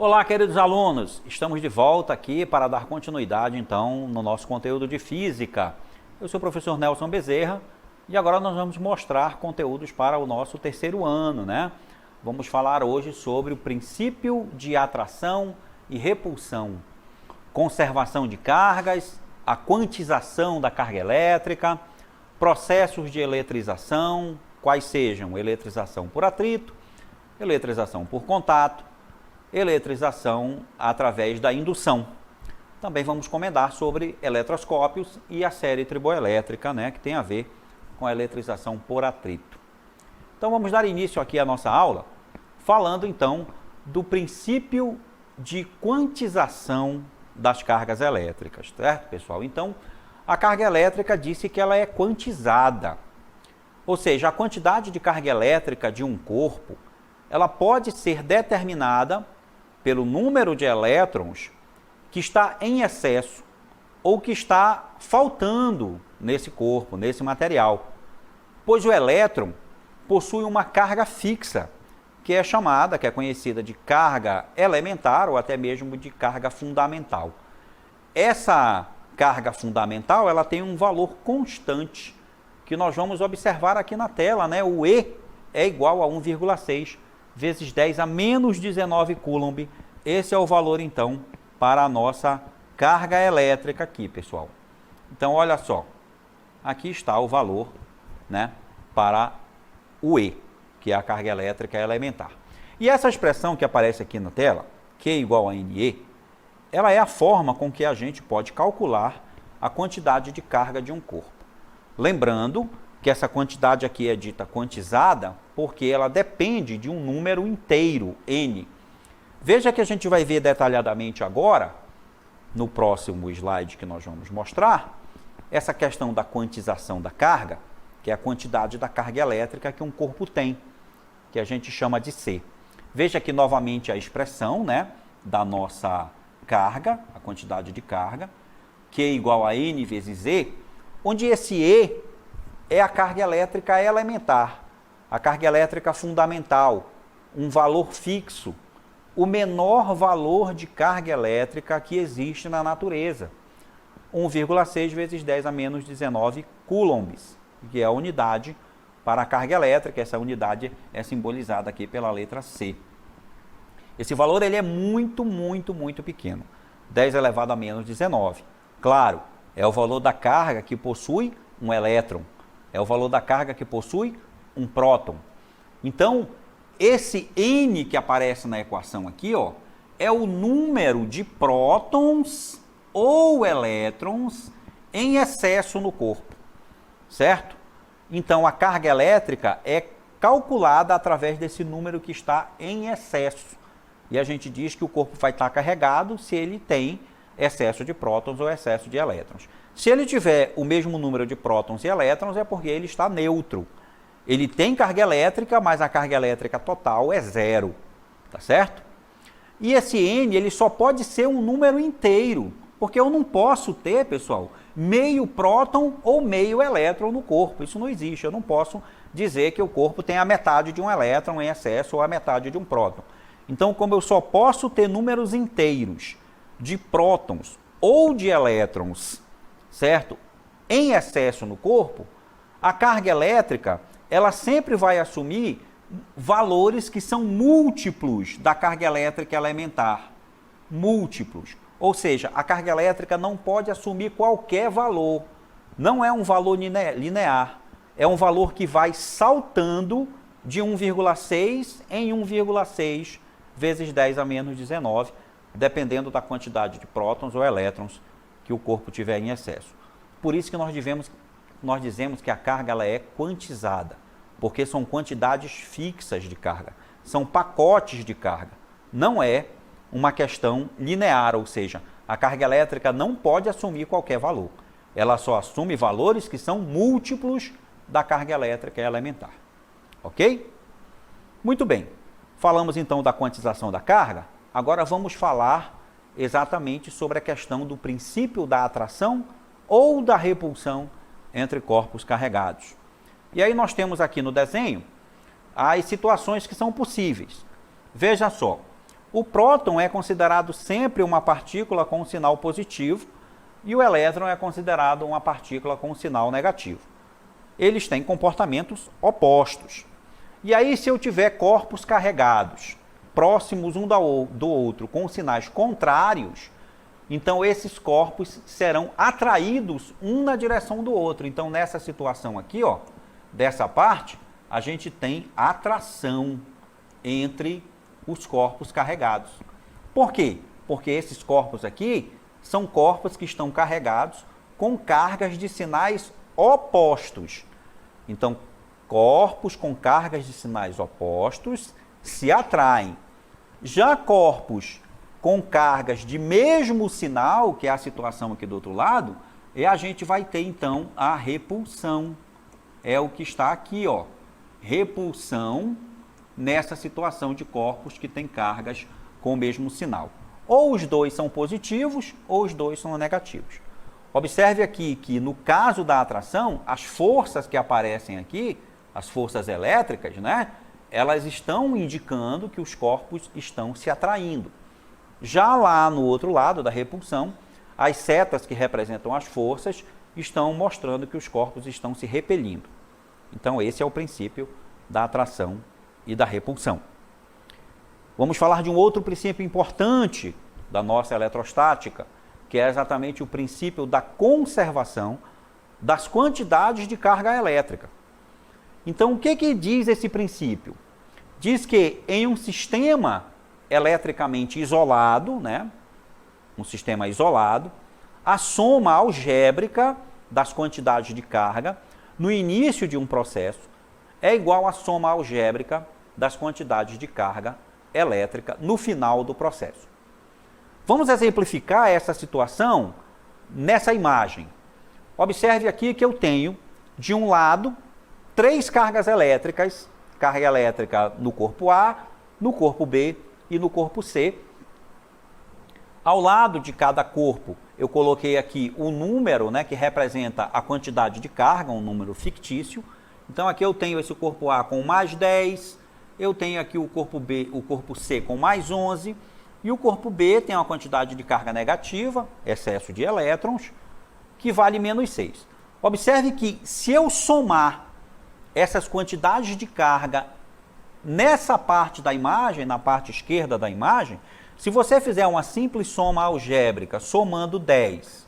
Olá, queridos alunos! Estamos de volta aqui para dar continuidade, então, no nosso conteúdo de Física. Eu sou o professor Nelson Bezerra e agora nós vamos mostrar conteúdos para o nosso terceiro ano, né? Vamos falar hoje sobre o princípio de atração e repulsão, conservação de cargas, a quantização da carga elétrica, processos de eletrização, quais sejam eletrização por atrito, eletrização por contato, eletrização através da indução. Também vamos comentar sobre eletroscópios e a série triboelétrica, né, que tem a ver com a eletrização por atrito. Então vamos dar início aqui à nossa aula, falando então do princípio de quantização das cargas elétricas, certo, pessoal? Então, a carga elétrica disse que ela é quantizada, ou seja, a quantidade de carga elétrica de um corpo, ela pode ser determinada pelo número de elétrons que está em excesso ou que está faltando nesse corpo, nesse material. Pois o elétron possui uma carga fixa, que é conhecida de carga elementar ou até mesmo de carga fundamental. Essa carga fundamental, ela tem um valor constante, que nós vamos observar aqui na tela, né? O E é igual a 1,6 vezes 10 a menos 19 coulomb. Esse é o valor, então, para a nossa carga elétrica aqui, pessoal. Então, olha só, aqui está o valor, né, para o E, que é a carga elétrica elementar. E essa expressão que aparece aqui na tela, Q igual a NE, ela é a forma com que a gente pode calcular a quantidade de carga de um corpo. Lembrando que essa quantidade aqui é dita quantizada porque ela depende de um número inteiro, N. Veja que a gente vai ver detalhadamente agora, no próximo slide que nós vamos mostrar, essa questão da quantização da carga, que é a quantidade da carga elétrica que um corpo tem, que a gente chama de C. Veja aqui novamente a expressão, né, da nossa carga, a quantidade de carga, Q igual a N vezes E, onde esse E é a carga elétrica elementar, a carga elétrica fundamental, um valor fixo, o menor valor de carga elétrica que existe na natureza, 1,6 vezes 10 a menos 19 coulombs, que é a unidade para a carga elétrica. Essa unidade é simbolizada aqui pela letra C. Esse valor ele é muito pequeno, 10 elevado a menos 19. Claro, é o valor da carga que possui um elétron, é o valor da carga que possui um próton. Então, esse N que aparece na equação aqui, ó, é o número de prótons ou elétrons em excesso no corpo, certo? Então, a carga elétrica é calculada através desse número que está em excesso. E a gente diz que o corpo vai estar carregado se ele tem excesso de prótons ou excesso de elétrons. Se ele tiver o mesmo número de prótons e elétrons, é porque ele está neutro. Ele tem carga elétrica, mas a carga elétrica total é zero, tá certo? E esse N, ele só pode ser um número inteiro, porque eu não posso ter, pessoal, meio próton ou meio elétron no corpo. Isso não existe. Eu não posso dizer que o corpo tem a metade de um elétron em excesso ou a metade de um próton. Então, como eu só posso ter números inteiros de prótons ou de elétrons, certo, em excesso no corpo, a carga elétrica ela sempre vai assumir valores que são múltiplos da carga elétrica elementar. Múltiplos. Ou seja, a carga elétrica não pode assumir qualquer valor. Não é um valor linear. É um valor que vai saltando de 1,6 em 1,6 vezes 10 a menos 19, dependendo da quantidade de prótons ou elétrons que o corpo tiver em excesso. Por isso que nós dizemos que a carga ela é quantizada, porque são quantidades fixas de carga, são pacotes de carga. Não é uma questão linear, ou seja, a carga elétrica não pode assumir qualquer valor. Ela só assume valores que são múltiplos da carga elétrica elementar. Ok? Muito bem. Falamos então da quantização da carga. Agora vamos falar exatamente sobre a questão do princípio da atração ou da repulsão entre corpos carregados. E aí nós temos aqui no desenho as situações que são possíveis. Veja só, O próton é considerado sempre uma partícula com um sinal positivo e o elétron é considerado uma partícula com um sinal negativo. Eles têm comportamentos opostos. E aí, se eu tiver corpos carregados, próximos um do outro, com sinais contrários, então esses corpos serão atraídos um na direção do outro. Então, nessa situação aqui, ó, dessa parte, a gente tem atração entre os corpos carregados. Por quê? Porque esses corpos aqui são corpos que estão carregados com cargas de sinais opostos. Então, corpos com cargas de sinais opostos se atraem. Já corpos com cargas de mesmo sinal, que é a situação aqui do outro lado, a gente vai ter então a repulsão. É o que está aqui, ó. Repulsão nessa situação de corpos que têm cargas com o mesmo sinal. Ou os dois são positivos, ou os dois são negativos. Observe aqui que no caso da atração, as forças que aparecem aqui, as forças elétricas, né, elas estão indicando que os corpos estão se atraindo. Já lá no outro lado da repulsão, as setas que representam as forças estão mostrando que os corpos estão se repelindo. Então esse é o princípio da atração e da repulsão. Vamos falar de um outro princípio importante da nossa eletrostática, que é exatamente o princípio da conservação das quantidades de carga elétrica. Então, o que diz esse princípio? Diz que em um sistema eletricamente isolado, né, um sistema isolado, a soma algébrica das quantidades de carga no início de um processo é igual à soma algébrica das quantidades de carga elétrica no final do processo. Vamos exemplificar essa situação nessa imagem. Observe aqui que eu tenho, de um lado, 3 cargas elétricas, carga elétrica no corpo A, no corpo B e no corpo C. Ao lado de cada corpo, eu coloquei aqui o número, né, que representa a quantidade de carga, um número fictício. Então aqui eu tenho esse corpo A com mais 10, eu tenho aqui o corpo B, o corpo C com mais 11, e o corpo B tem uma quantidade de carga negativa, excesso de elétrons, que vale menos 6. Observe que se eu somar essas quantidades de carga nessa parte da imagem, na parte esquerda da imagem, se você fizer uma simples soma algébrica, somando 10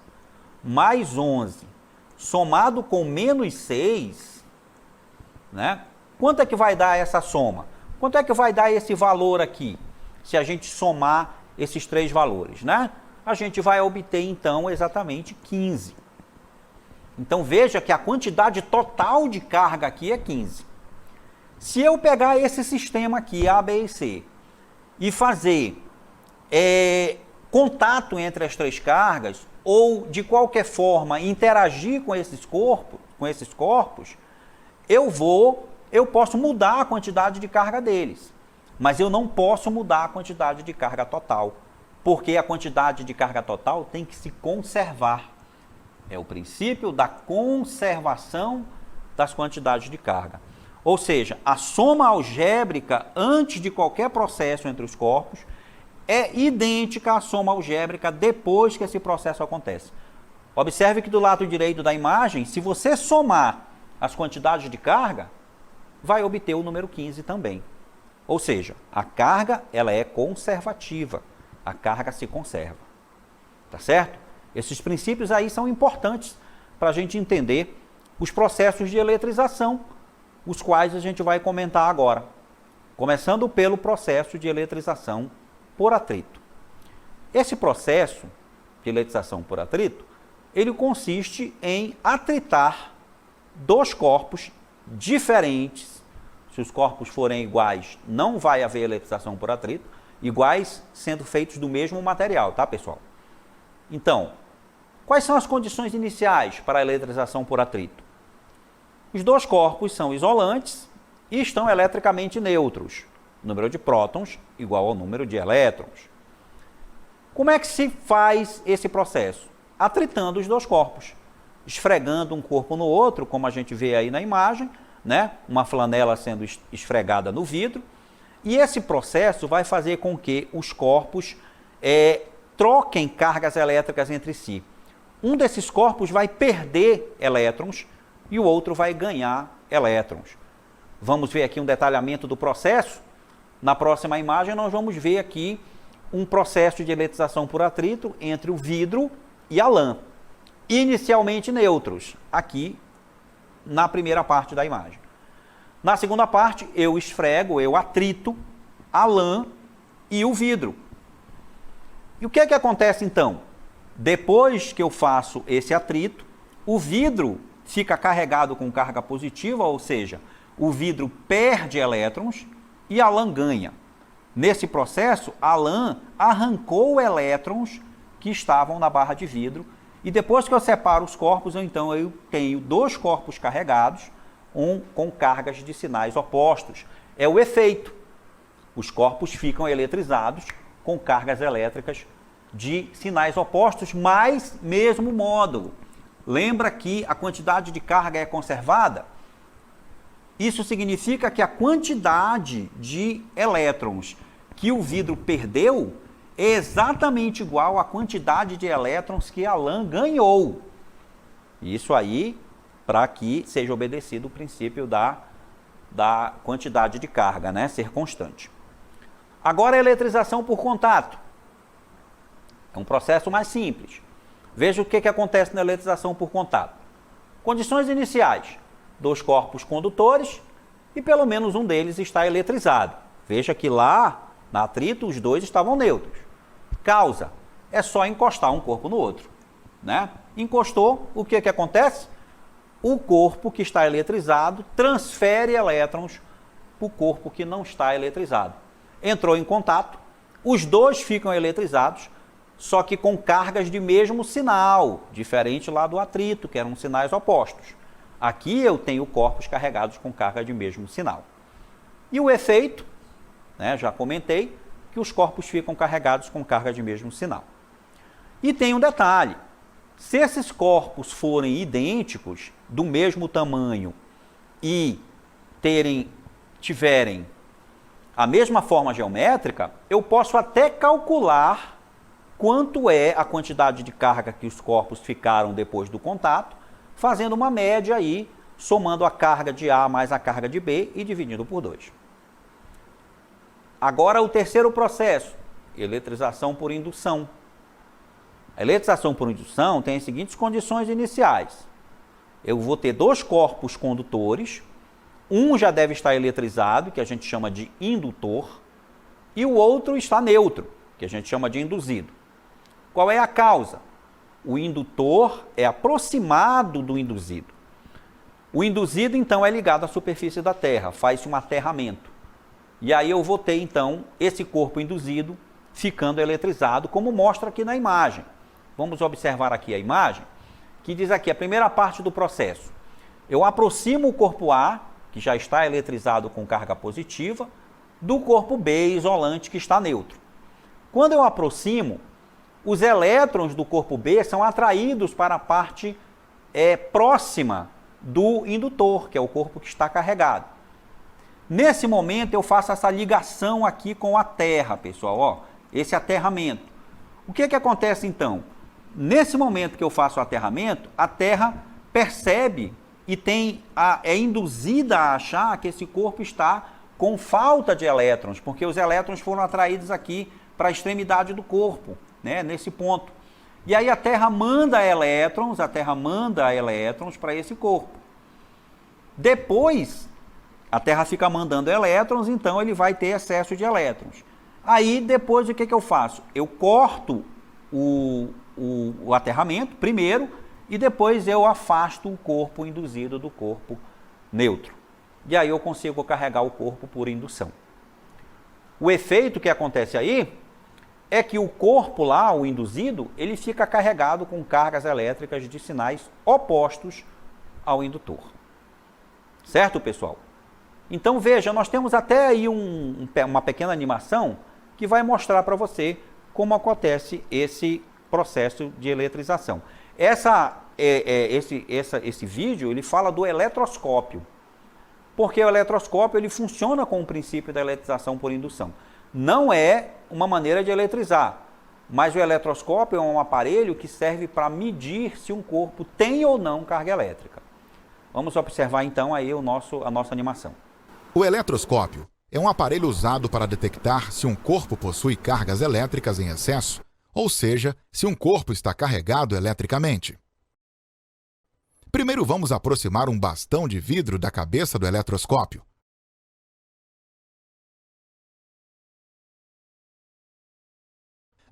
mais 11, somado com menos 6, né? Quanto é que vai dar essa soma? Quanto é que vai dar esse valor aqui? Se a gente somar esses 3 valores, né? A gente vai obter, então, exatamente 15. Então, veja que a quantidade total de carga aqui é 15. Se eu pegar esse sistema aqui, A, B e C, e fazer contato entre as 3 cargas, ou, de qualquer forma, interagir com esses corpos, eu posso mudar a quantidade de carga deles. Mas eu não posso mudar a quantidade de carga total, porque a quantidade de carga total tem que se conservar. É o princípio da conservação das quantidades de carga. Ou seja, a soma algébrica antes de qualquer processo entre os corpos é idêntica à soma algébrica depois que esse processo acontece. Observe que do lado direito da imagem, se você somar as quantidades de carga, vai obter o número 15 também. Ou seja, a carga ela é conservativa, a carga se conserva. Tá certo? Esses princípios aí são importantes para a gente entender os processos de eletrização, os quais a gente vai comentar agora. Começando pelo processo de eletrização por atrito. Esse processo de eletrização por atrito, ele consiste em atritar 2 corpos diferentes. Se os corpos forem iguais, não vai haver eletrização por atrito, iguais sendo feitos do mesmo material, tá, pessoal? Então, quais são as condições iniciais para a eletrização por atrito? Os 2 corpos são isolantes e estão eletricamente neutros. Número de prótons igual ao número de elétrons. Como é que se faz esse processo? Atritando os 2 corpos, esfregando um corpo no outro, como a gente vê aí na imagem, né? Uma flanela sendo esfregada no vidro. E esse processo vai fazer com que os corpos troquem cargas elétricas entre si. Um desses corpos vai perder elétrons e o outro vai ganhar elétrons. Vamos ver aqui um detalhamento do processo. Na próxima imagem nós vamos ver aqui um processo de eletrização por atrito entre o vidro e a lã. Inicialmente neutros, aqui na primeira parte da imagem. Na segunda parte, eu esfrego, eu atrito a lã e o vidro. E o que é que acontece então? Depois que eu faço esse atrito, o vidro fica carregado com carga positiva, ou seja, o vidro perde elétrons e a lã ganha. Nesse processo, a lã arrancou elétrons que estavam na barra de vidro e depois que eu separo os corpos, então eu tenho dois corpos carregados, um com cargas de sinais opostos. É o efeito. Os corpos ficam eletrizados com cargas elétricas de sinais opostos, mas mesmo módulo. Lembra que a quantidade de carga é conservada? Isso significa que a quantidade de elétrons que o vidro perdeu é exatamente igual à quantidade de elétrons que a lã ganhou. Isso aí para que seja obedecido o princípio da quantidade de carga, né? Ser constante. Agora a eletrização por contato. É um processo mais simples. Veja o que acontece na eletrização por contato. Condições iniciais. Dois corpos condutores e pelo menos um deles está eletrizado. Veja que lá, na atrito, os dois estavam neutros. Causa. É só encostar um corpo no outro, né? Encostou, o que acontece? O corpo que está eletrizado transfere elétrons para o corpo que não está eletrizado. Entrou em contato, os dois ficam eletrizados, só que com cargas de mesmo sinal, diferente lá do atrito, que eram sinais opostos. Aqui eu tenho corpos carregados com carga de mesmo sinal. E o efeito, né, já comentei, que os corpos ficam carregados com carga de mesmo sinal. E tem um detalhe, se esses corpos forem idênticos, do mesmo tamanho e tiverem a mesma forma geométrica, eu posso até calcular quanto é a quantidade de carga que os corpos ficaram depois do contato, fazendo uma média aí, somando a carga de A mais a carga de B e dividindo por 2. Agora o terceiro processo, eletrização por indução. A eletrização por indução tem as seguintes condições iniciais. Eu vou ter dois corpos condutores, um já deve estar eletrizado, que a gente chama de indutor, e o outro está neutro, que a gente chama de induzido. Qual é a causa? O indutor é aproximado do induzido. O induzido, então, é ligado à superfície da Terra, faz-se um aterramento. E aí eu vou ter, então, esse corpo induzido ficando eletrizado, como mostra aqui na imagem. Vamos observar aqui a imagem, que diz aqui a primeira parte do processo. Eu aproximo o corpo A, que já está eletrizado com carga positiva, do corpo B, isolante, que está neutro. Quando eu aproximo, os elétrons do corpo B são atraídos para a parte próxima do indutor, que é o corpo que está carregado. Nesse momento eu faço essa ligação aqui com a Terra, pessoal, ó, esse aterramento. O que acontece então? Nesse momento que eu faço o aterramento, a Terra percebe e é induzida a achar que esse corpo está com falta de elétrons, porque os elétrons foram atraídos aqui para a extremidade do corpo, né, nesse ponto. E aí a Terra manda elétrons para esse corpo. Depois, a Terra fica mandando elétrons, então ele vai ter excesso de elétrons. Aí, depois, o que eu faço? Eu corto o aterramento primeiro e depois eu afasto o corpo induzido do corpo neutro. E aí eu consigo carregar o corpo por indução. O efeito que acontece aí é que o corpo lá, o induzido, ele fica carregado com cargas elétricas de sinais opostos ao indutor. Certo, pessoal? Então veja, nós temos até aí uma pequena animação que vai mostrar para você como acontece esse processo de eletrização. Esse vídeo ele fala do eletroscópio. Porque o eletroscópio ele funciona com o princípio da eletrização por indução. Não é uma maneira de eletrizar, mas o eletroscópio é um aparelho que serve para medir se um corpo tem ou não carga elétrica. Vamos observar então aí a nossa animação. O eletroscópio é um aparelho usado para detectar se um corpo possui cargas elétricas em excesso, ou seja, se um corpo está carregado eletricamente. Primeiro vamos aproximar um bastão de vidro da cabeça do eletroscópio.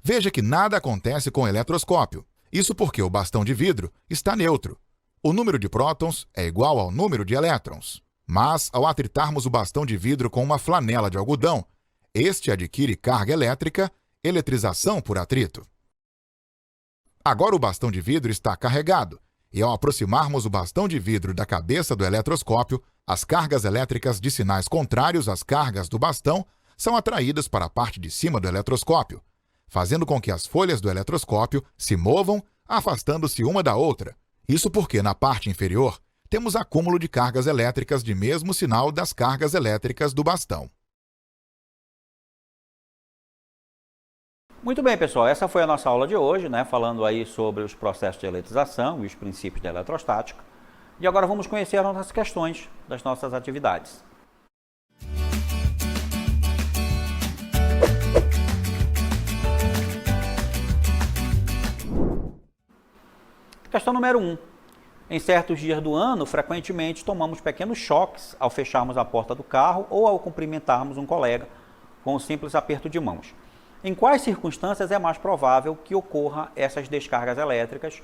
Veja que nada acontece com o eletroscópio. Isso porque o bastão de vidro está neutro. O número de prótons é igual ao número de elétrons. Mas, ao atritarmos o bastão de vidro com uma flanela de algodão, este adquire carga elétrica, eletrização por atrito. Agora o bastão de vidro está carregado, e ao aproximarmos o bastão de vidro da cabeça do eletroscópio, as cargas elétricas de sinais contrários às cargas do bastão são atraídas para a parte de cima do eletroscópio, fazendo com que as folhas do eletroscópio se movam, afastando-se uma da outra. Isso porque, na parte inferior, temos acúmulo de cargas elétricas de mesmo sinal das cargas elétricas do bastão. Muito bem, pessoal, essa foi a nossa aula de hoje, falando aí sobre os processos de eletrização e os princípios da eletrostática. E agora vamos conhecer as nossas questões das nossas atividades. Questão número 1. Em certos dias do ano, frequentemente tomamos pequenos choques ao fecharmos a porta do carro ou ao cumprimentarmos um colega com um simples aperto de mãos. Em quais circunstâncias é mais provável que ocorra essas descargas elétricas?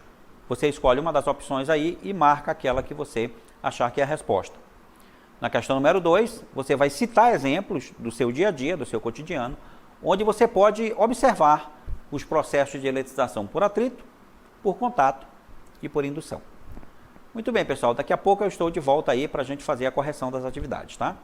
Você escolhe uma das opções aí e marca aquela que você achar que é a resposta. Na questão número 2, você vai citar exemplos do seu dia a dia, do seu cotidiano, onde você pode observar os processos de eletrização por atrito, por contato e por indução. Muito bem, pessoal, daqui a pouco eu estou de volta aí para a gente fazer a correção das atividades, tá?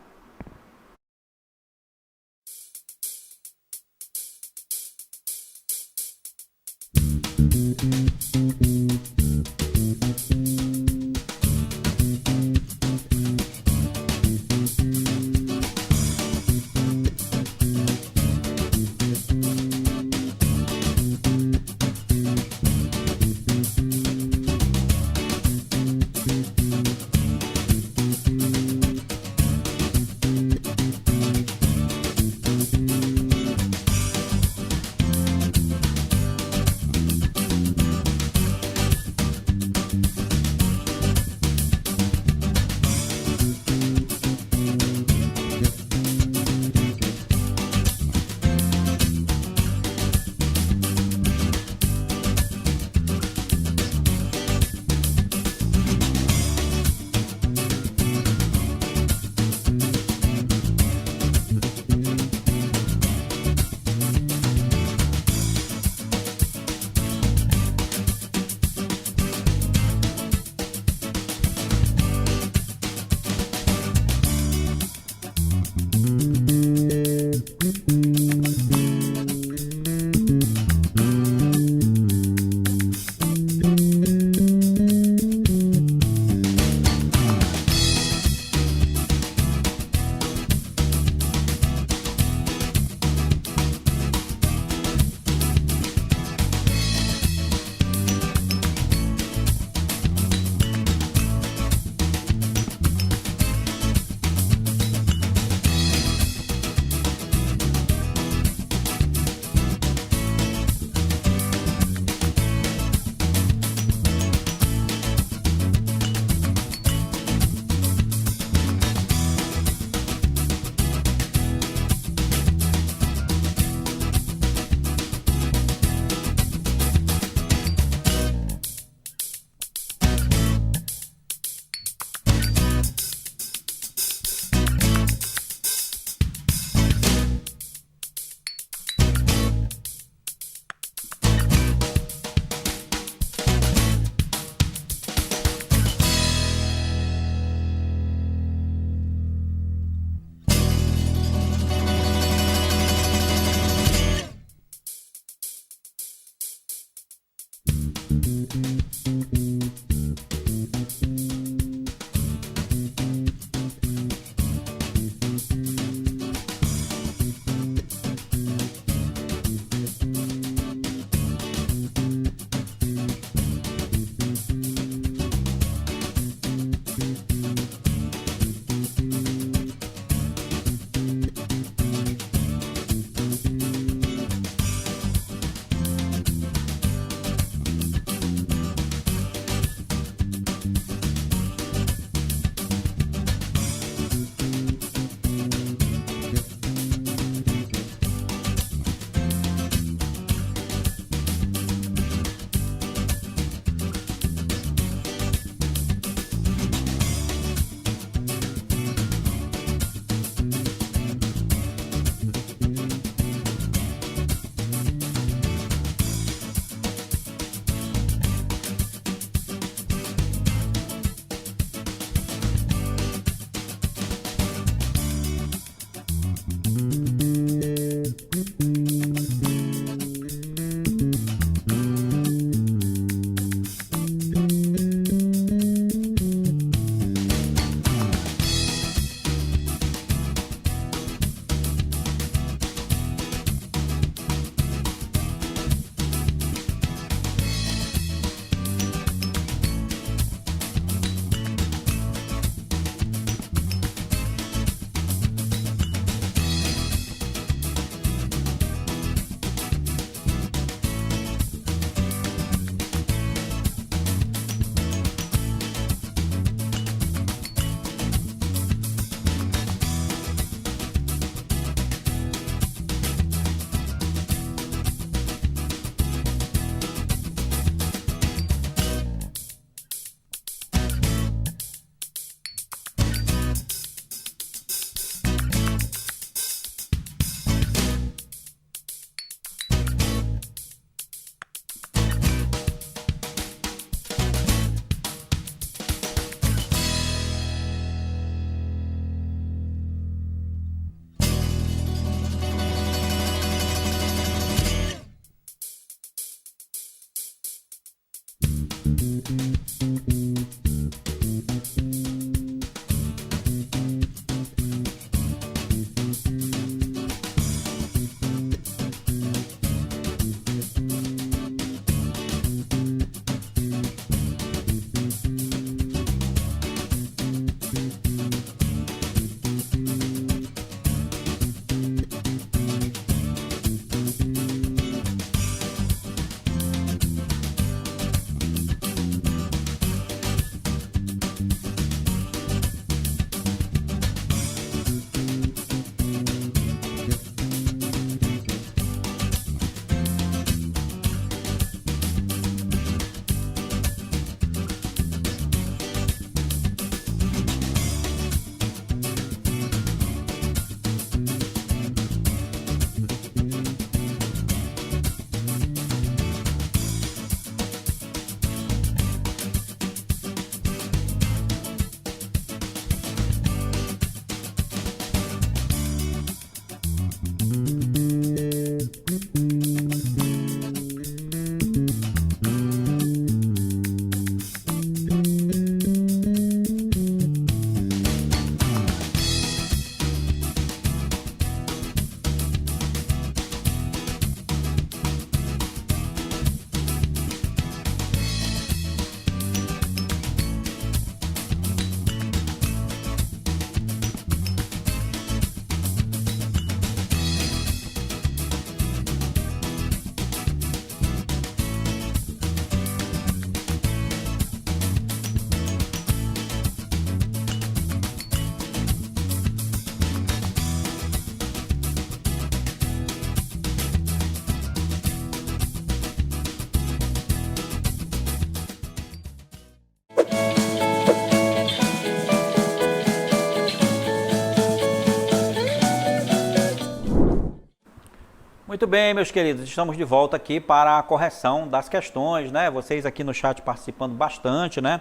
Muito bem, meus queridos, estamos de volta aqui para a correção das questões, né? Vocês aqui no chat participando bastante, né?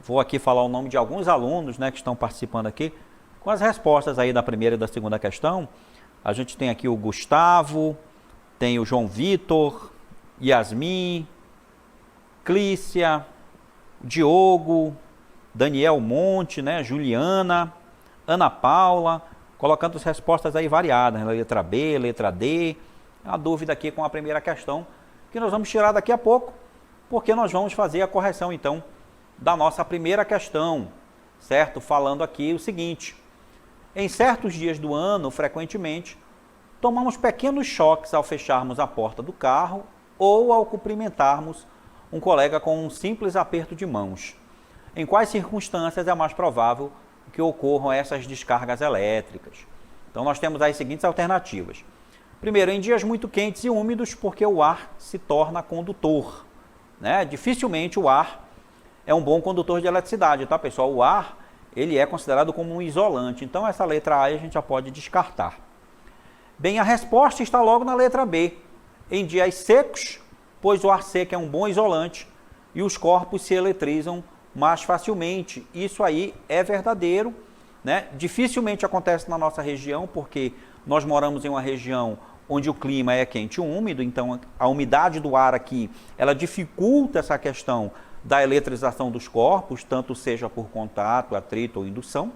Vou aqui falar o nome de alguns alunos, né, que estão participando aqui com as respostas aí da primeira e da segunda questão. A gente tem aqui o Gustavo, tem o João Vitor, Yasmin, Clícia, Diogo, Daniel Monte, né, Juliana, Ana Paula, colocando as respostas aí variadas, né? Letra B, letra D. A dúvida aqui com a primeira questão, que nós vamos tirar daqui a pouco, porque nós vamos fazer a correção, então, da nossa primeira questão, certo? Falando aqui o seguinte: em certos dias do ano, frequentemente, tomamos pequenos choques ao fecharmos a porta do carro ou ao cumprimentarmos um colega com um simples aperto de mãos. Em quais circunstâncias é mais provável que ocorram essas descargas elétricas? Então, nós temos as seguintes alternativas. Primeiro, em dias muito quentes e úmidos, porque o ar se torna condutor, né? Dificilmente o ar é um bom condutor de eletricidade, tá, pessoal? O ar, ele é considerado como um isolante, então essa letra A a gente já pode descartar. Bem, a resposta está logo na letra B. Em dias secos, pois o ar seco é um bom isolante e os corpos se eletrizam mais facilmente. Isso aí é verdadeiro, né? Dificilmente acontece na nossa região, porque nós moramos em uma região onde o clima é quente e úmido, então a umidade do ar aqui, ela dificulta essa questão da eletrização dos corpos, tanto seja por contato, atrito ou indução.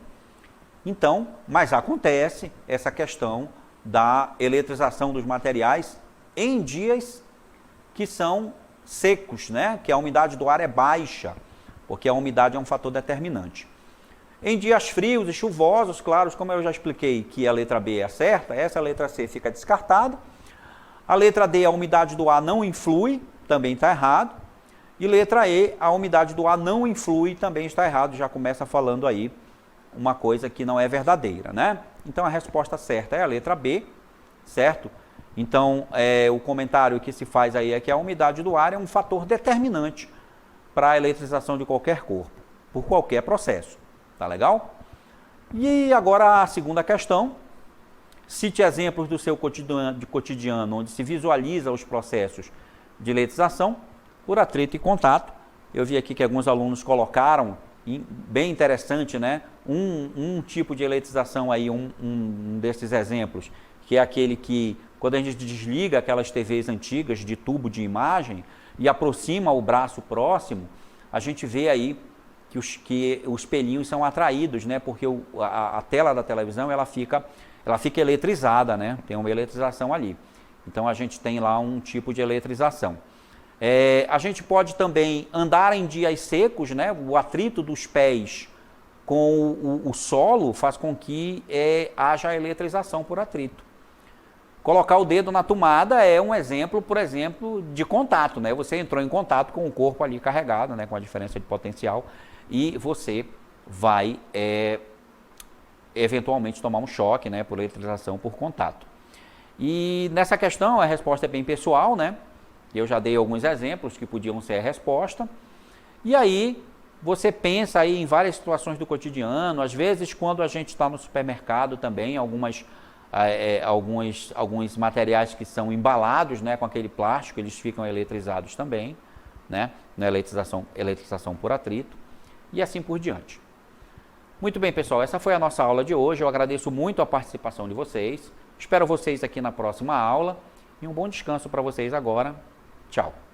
Então, mas acontece essa questão da eletrização dos materiais em dias que são secos, né? Que a umidade do ar é baixa, porque a umidade é um fator determinante. Em dias frios e chuvosos, claro, como eu já expliquei que a letra B é a certa, essa letra C fica descartada. A letra D, a umidade do ar não influi, também está errado. E letra E, a umidade do ar não influi, também está errado. Já começa falando aí uma coisa que não é verdadeira, né? Então a resposta certa é a letra B, certo? Então o comentário que se faz aí é que a umidade do ar é um fator determinante para a eletrização de qualquer corpo, por qualquer processo. Tá legal? E agora a segunda questão. Cite exemplos do seu cotidiano onde se visualiza os processos de eletrização por atrito e contato. Eu vi aqui que alguns alunos colocaram, bem interessante, né? Um tipo de eletrização aí, um desses exemplos, que é aquele que, quando a gente desliga aquelas TVs antigas de tubo de imagem e aproxima o braço próximo, a gente vê aí que os espelhinhos são atraídos, né? Porque a tela da televisão ela fica eletrizada, né? Tem uma eletrização ali. Então a gente tem lá um tipo de eletrização. A gente pode também andar em dias secos, né? O atrito dos pés com o solo faz com que haja eletrização por atrito. Colocar o dedo na tomada é um exemplo, por exemplo, de contato, né? Você entrou em contato com o corpo ali carregado, né? Com a diferença de potencial, e você vai eventualmente tomar um choque, né? Por eletrização por contato. E nessa questão a resposta é bem pessoal, né? Eu já dei alguns exemplos que podiam ser a resposta. E aí você pensa aí em várias situações do cotidiano, às vezes quando a gente está no supermercado também, alguns materiais que são embalados, né, com aquele plástico, eles ficam eletrizados também, né, na eletrização por atrito, e assim por diante. Muito bem, pessoal, essa foi a nossa aula de hoje. Eu agradeço muito a participação de vocês. Espero vocês aqui na próxima aula e um bom descanso para vocês agora. Tchau.